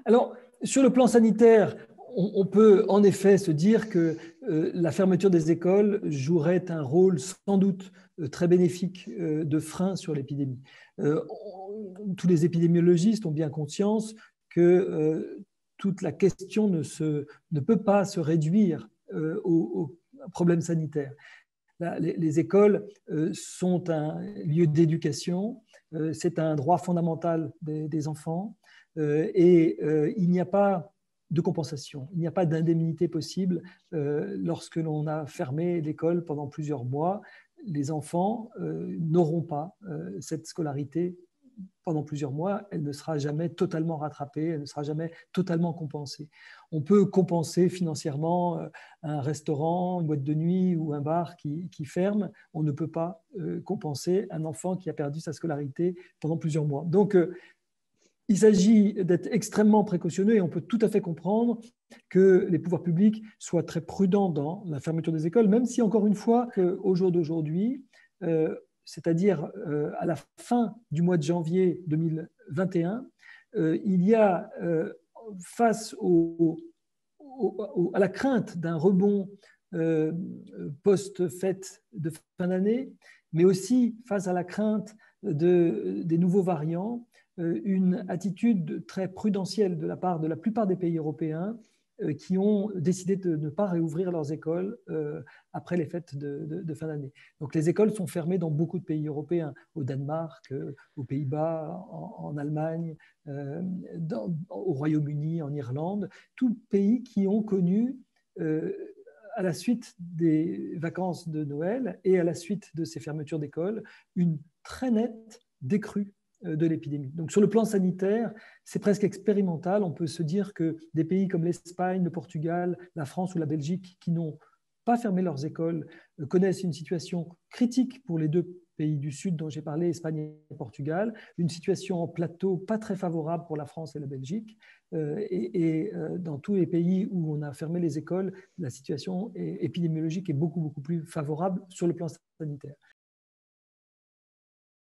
Alors, sur le plan sanitaire, on peut en effet se dire que la fermeture des écoles jouerait un rôle sans doute très bénéfique de frein sur l'épidémie. Tous les épidémiologistes ont bien conscience que toute la question ne peut pas se réduire aux problèmes sanitaires. Les écoles sont un lieu d'éducation, c'est un droit fondamental des enfants et il n'y a pas de compensation, il n'y a pas d'indemnité possible lorsque l'on a fermé l'école pendant plusieurs mois. Les enfants n'auront pas cette scolarité pendant plusieurs mois, elle ne sera jamais totalement rattrapée, elle ne sera jamais totalement compensée. On peut compenser financièrement un restaurant, une boîte de nuit ou un bar qui ferme. On ne peut pas compenser un enfant qui a perdu sa scolarité pendant plusieurs mois. Donc, il s'agit d'être extrêmement précautionneux et on peut tout à fait comprendre que les pouvoirs publics soient très prudents dans la fermeture des écoles, même si, encore une fois, au jour d'aujourd'hui, c'est-à-dire à la fin du mois de janvier 2021, il y a, face à la crainte d'un rebond post-fête de fin d'année, mais aussi face à la crainte des nouveaux variants, une attitude très prudentielle de la part de la plupart des pays européens qui ont décidé de ne pas réouvrir leurs écoles après les fêtes de fin d'année. Donc les écoles sont fermées dans beaucoup de pays européens, au Danemark, aux Pays-Bas, en Allemagne, au Royaume-Uni, en Irlande, tous pays qui ont connu à la suite des vacances de Noël et à la suite de ces fermetures d'écoles, une très nette décrue de l'épidémie. Donc sur le plan sanitaire, c'est presque expérimental. On peut se dire que des pays comme l'Espagne, le Portugal, la France ou la Belgique qui n'ont pas fermé leurs écoles connaissent une situation critique pour les deux pays du Sud dont j'ai parlé, Espagne et Portugal, une situation en plateau pas très favorable pour la France et la Belgique. Et dans tous les pays où on a fermé les écoles, la situation épidémiologique est beaucoup plus favorable sur le plan sanitaire.